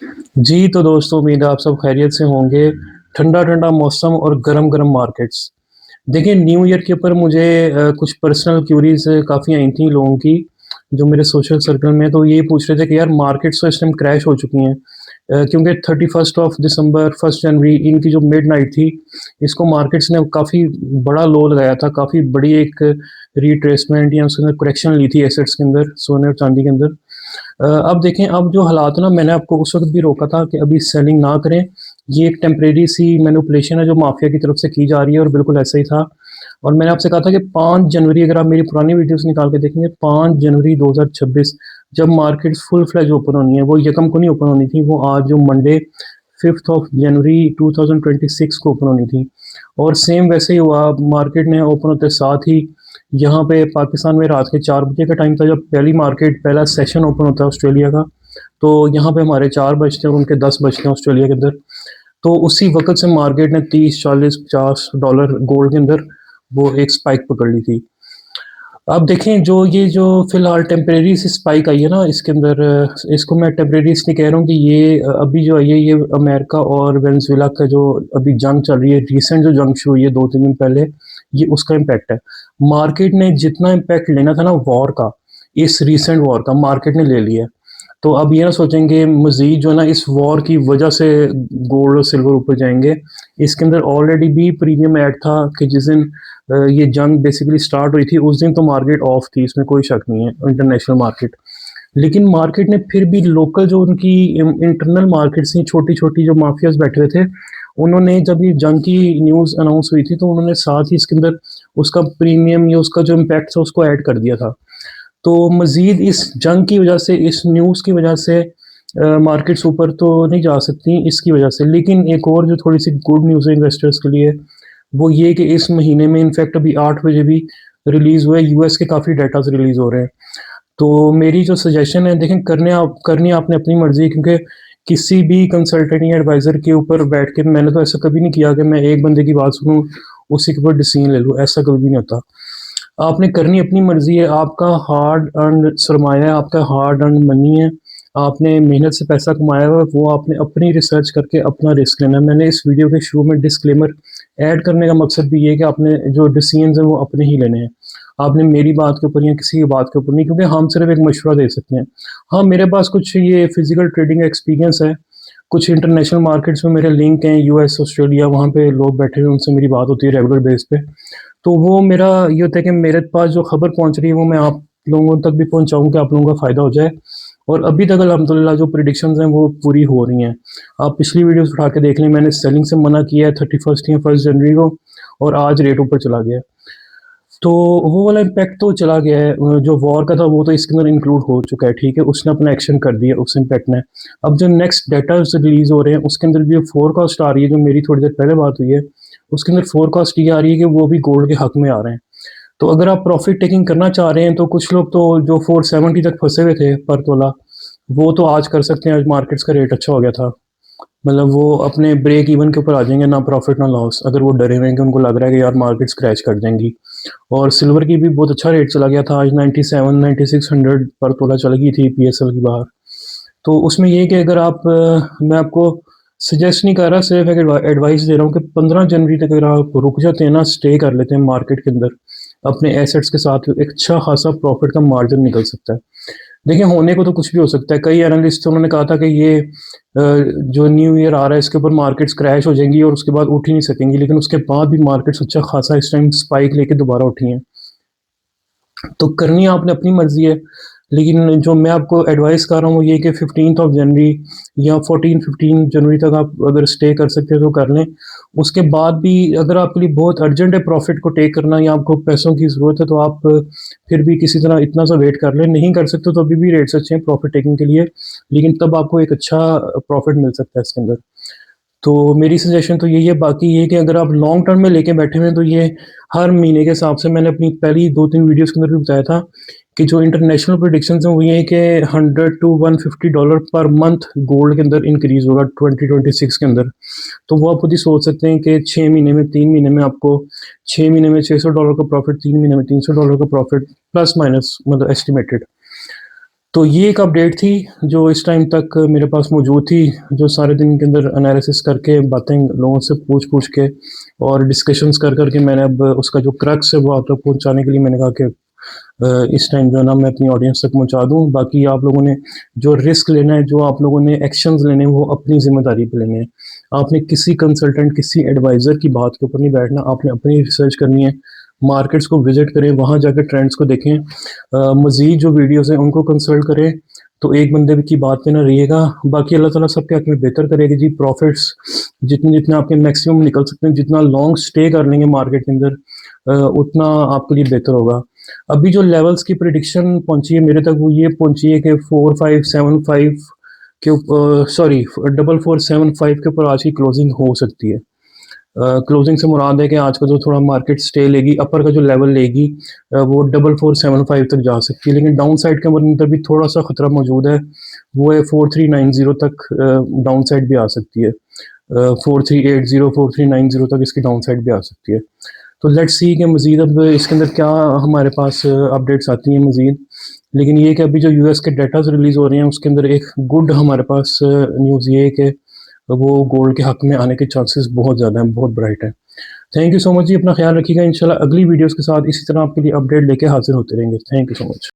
जी, तो दोस्तों उम्मीद है आप सब खैरियत से होंगे। ठंडा-ठंडा मौसम और गरम-गरम मार्केट्स। देखिए न्यू ईयर के ऊपर मुझे कुछ पर्सनल क्यूरीज़ काफ़ी आई थी लोगों की, जो मेरे सोशल सर्कल में तो ये पूछ रहे थे कि यार मार्केट्स तो इस टाइम क्रैश हो चुकी हैं। क्योंकि 31st ऑफ दिसंबर, 1st जनवरी इनकी जो मिडनाइट थी, इसको मार्केट्स ने काफ़ी बड़ा लो लगाया था, काफ़ी बड़ी एक रिट्रेसमेंट या उसके अंदर करेक्शन ली थी एसेट्स के अंदर, सोने और चांदी के अंदर। अब देखें अब जो हालात ना मैंने आपको उस वक़्त भी रोका था कि अभी सेलिंग ना करें। ये एक टेम्परेरी सी मैनिपुलेशन है जो माफ़िया की तरफ से की जा रही है और बिल्कुल ऐसा ही था। और मैंने आपसे कहा था कि 5 जनवरी अगर आप मेरी पुरानी वीडियोज़ निकाल के देखेंगे 5 जनवरी 2026 जब मार्केट्स फुल फ्लेज ओपन होनी है, वो यकम को नहीं ओपन होनी थी, वो आज जो मंडे 5th ऑफ जनवरी 2026 को ओपन होनी थी। और सेम वैसे ही हुआ, मार्केट ने ओपन होते साथ ही यहाँ पे पाकिस्तान में रात के 4 बजे का टाइम था जब पहला सेशन ओपन होता है ऑस्ट्रेलिया का। तो यहाँ पे हमारे 4 बजते हैं और उनके 10 बजते हैं ऑस्ट्रेलिया के अंदर। तो उसी वक़्त से मार्केट ने 30, 40, $50 गोल्ड के अंदर वो एक स्पाइक पकड़ ली थी। अब देखें जो फ़िलहाल टेम्परेरी सी स्पाइक आई है ना इसके अंदर, इसको मैं टेम्परेरी इसलिए कह रहा हूँ कि ये अभी जो आई है ये अमेरिका और वेनेज़ुएला का जो अभी जंग चल रही है, रीसेंट जो जंग शुरू हुई है 2-3 दिन पहले, ये उसका इम्पैक्ट है। मार्केट ने जितना इम्पैक्ट लेना था ना वॉर का, इस रीसेंट वॉर का मार्केट ने ले लिया है। तो अब ये ना सोचेंगे मज़ीद जो है ना इस वॉर की वजह से गोल्ड और सिल्वर ऊपर जाएँगे। इसके अंदर ऑलरेडी भी प्रीमियम ऐड था कि जिस दिन ये जंग बेसिकली स्टार्ट हुई थी उस दिन तो मार्केट ऑफ थी, इसमें कोई शक नहीं है, इंटरनेशनल मार्केट। लेकिन मार्केट ने फिर भी लोकल जो उनकी इंटरनल मार्केट्स थी, छोटी-छोटी जो माफियाज़ बैठे हुए थे, उन्होंने जब ये जंग की न्यूज़ अनाउंस हुई थी तो उन्होंने साथ ही इसके अंदर उसका प्रीमियम या उसका जो इम्पैक्ट था उसको ऐड कर दिया था। तो मज़ीद इस जंग की वजह से, इस न्यूज़ की वजह से मार्केट्स ऊपर तो नहीं जा सकती इसकी वजह से। लेकिन एक और जो थोड़ी-सी गुड न्यूज़ है इन्वेस्टर्स के लिए, वो ये कि इस महीने में इनफैक्ट अभी 8 बजे भी रिलीज़ हुआ है, यूएस के काफ़ी डेटाज़ रिलीज़ हो रहे हैं। तो मेरी जो सजेशन है देखें करनी आपने अपनी मर्ज़ी, क्योंकि किसी भी कंसल्टेंट या एडवाइज़र के ऊपर बैठ के मैंने तो ऐसा कभी नहीं किया कि मैं एक बंदे की बात सुनूँ, उसी के ऊपर डिसीज़न ले लूँ, ऐसा कभी भी नहीं होता। आपने करनी अपनी मर्ज़ी है, आपका हार्ड अर्न्ड सरमाया है, आपका हार्ड अर्न्ड मनी है, आपने मेहनत से पैसा कमाया हुआ है, वो आपने अपनी रिसर्च करके अपना रिस्क लेना है। मैंने इस वीडियो के शुरू में डिस्क्लेमर ऐड करने का मकसद भी ये है कि आपने जो डिसीजंस हैं वो अपने ही लेने हैं। आपने मेरी बात के ऊपर या किसी की बात के ऊपर नहीं, क्योंकि हम सिर्फ़ एक मशवरा दे सकते हैं। हाँ, मेरे पास कुछ ये फ़िज़िकल ट्रेडिंग का एक्सपीरियंस है, कुछ इंटरनेशनल मार्केट्स में मेरे लिंक हैं, यूएस, ऑस्ट्रेलिया, वहाँ पे लोग बैठे हुए हैं, उनसे मेरी बात होती है रेगुलर बेस पे। तो वो मेरा ये होता है कि मेरे पास जो खबर पहुँच रही है वो मैं आप लोगों तक भी पहुँचाऊँ कि आप लोगों का फ़ायदा हो जाए। और अभी तक अल्हम्दुलिल्लाह जो प्रेडिक्शंस हैं वो पूरी हो रही हैं। आप पिछली वीडियोज़ उठा के देख लें, मैंने सेलिंग से मना किया है 31st या 1st जनवरी को, और आज रेट ऊपर चला गया है। तो वो वाला इम्पैक्ट तो चला गया है, जो वॉर का था वो तो इसके अंदर इंक्लूड हो चुका है, ठीक है? उसने अपना एक्शन कर दिया उस इम्पैक्ट ने। अब जो नेक्स्ट डेटाज़ रिलीज़ हो रहे हैं उसके अंदर भी फोरकास्ट आ रही है, जो मेरी थोड़ी देर पहले बात हुई है, उसके अंदर फोरकास्ट ये आ रही है कि वो भी गोल्ड के हक में आ रहे हैं। तो अगर आप प्रॉफ़िट टेकिंग करना चाह रहे हैं तो कुछ लोग तो जो 470 तक फँसे हुए थे पर तोला, वो तो आज कर सकते हैं, आज मार्केट्स का रेट अच्छा हो गया था। मतलब वो अपने ब्रेक इवन के ऊपर आ जाएँगे, ना प्रॉफ़िट ना लॉस, अगर वो डरे हुए हैं कि उनको लग रहा है कि यार मार्केट्स क्रैश कर जाएँगी। और सिल्वर की भी बहुत अच्छा रेट चला गया था, आज 97-9600 पर तोला चल गई थी पीएसएल की बाहर। तो उसमें ये है कि अगर आप मैं आपको सजेस्ट नहीं कर रहा, सिर्फ़ एक एडवाइस दे रहा हूँ कि 15 जनवरी तक अगर आप रुक जाते हैं ना, स्टे कर लेते हैं मार्केट के अंदर, अपने एसेट्स के साथ एक अच्छा खासा प्रॉफ़िट का मार्जिन निकल सकता है। देखिए होने को तो कुछ भी हो सकता है, कई एनालिस्ट उन्होंने कहा था कि ये जो न्यू ईयर आ रहा है इसके ऊपर मार्केट्स क्रैश हो जाएँगी और उसके बाद उठ ही नहीं सकेंगी, लेकिन उसके बाद भी मार्केट्स अच्छा खासा इस टाइम स्पाइक लेके दोबारा उठी हैं। तो करनी आपने अपनी मर्ज़ी है, लेकिन जो मैं आपको एडवाइस कर रहा हूँ वो ये है कि 15th ऑफ जनवरी या 14-15 जनवरी तक आप अगर स्टे कर सकते हो तो कर लें। उसके बाद भी अगर आपके लिए बहुत अर्जेंट है प्रॉफ़िट को टेक करना या आपको पैसों की ज़रूरत है तो आप फिर भी किसी तरह इतना सा वेट कर लें। नहीं कर सकते तो अभी भी रेट्स अच्छे हैं प्रॉफ़िट टेकिंग के लिए, लेकिन तब आपको एक अच्छा प्रॉफ़िट मिल सकता है इसके अंदर। तो मेरी सजेशन तो यही है, बाकी ये है कि अगर आप लॉन्ग टर्म में लेके बैठे हुए हैं तो ये हर महीने के हिसाब से मैंने अपनी पहली 2-3 वीडियोज़ के अंदर भी बताया था कि जो इंटरनेशनल प्रेडिक्शंस हैं वो ये है कि 100 टू $150 पर मंथ गोल्ड के अंदर इंक्रीज़ होगा 2026 के अंदर। तो वो आप खुद ही सोच सकते हैं कि 6 महीने में 3 महीने में आपको 6 महीने में $600 का प्रॉफ़िट, 3 महीने में $300 का प्रॉफ़िट प्लस माइनस मतलब एस्टिमेटेड। तो ये एक अपडेट थी जो इस टाइम तक मेरे पास मौजूद थी, जो सारे दिन के अंदर एनालिसिस करके बातें लोगों से पूछ-पूछ के और डिस्कशंस कर के मैंने अब उसका जो क्रक्स है वो आप तक पहुँचाने के लिए मैंने कहा कि इस टाइम जो है ना मैं अपनी ऑडियंस तक पहुँचा दूँ। बाकी आप लोगों ने जो रिस्क लेना है, जो आप लोगों ने एक्शंस लेने हैं, वो अपनी ज़िम्मेदारी पे लेने हैं। आपने किसी कंसल्टेंट, किसी एडवाइज़र की बात के ऊपर नहीं बैठना, आपने अपनी रिसर्च करनी है। मार्केट्स को विज़िट करें, वहाँ जाकर ट्रेंड्स को देखें। मज़ीद जो वीडियोज़ हैं उनको कंसल्ट करें, तो एक बंदे की बात पे ना रहिएगा। बाकी अल्लाह ताला सबके हक़ में बेहतर करेगा जी। प्रॉफ़िट्स जितने आपके मैक्सिमम निकल सकते हैं, जितना लॉन्ग स्टे कर लेंगे मार्केट के अंदर उतना आपके लिए बेहतर होगा। अभी जो लेवल्स की प्रेडिक्शन पहुँची है मेरे तक, वो ये पहुँची है कि 4575 के सॉरी 4475 के ऊपर आज की क्लोजिंग हो सकती है। क्लोजिंग से मुराद है कि आज का जो थोड़ा मार्केट स्टे लेगी, अपर का जो लेवल लेगी वो 4475 तक जा सकती है, लेकिन डाउन साइड के अंदर भी थोड़ा सा खतरा मौजूद है, वो है 4390 तक डाउन साइड भी आ सकती है। 4380 4390 तक इसकी डाउन साइड भी आ सकती है। तो लेट्स सी कि मज़ीद अब इसके अंदर क्या हमारे पास अपडेट्स आती हैं मज़ीद। लेकिन ये कि अभी जो यूएस के डेटाज़ रिलीज़ हो रहे हैं उसके अंदर एक गुड हमारे पास न्यूज़ ये है कि वो गोल्ड के हक में आने के चांसेस बहुत ज़्यादा हैं, बहुत ब्राइट हैं। थैंक यू सो मच जी, अपना ख्याल रखिएगा। इंशाल्लाह अगली वीडियोज़ के साथ इसी तरह आपके लिए अपडेट लेके हाज़िर होते रहेंगे। Thank you so much.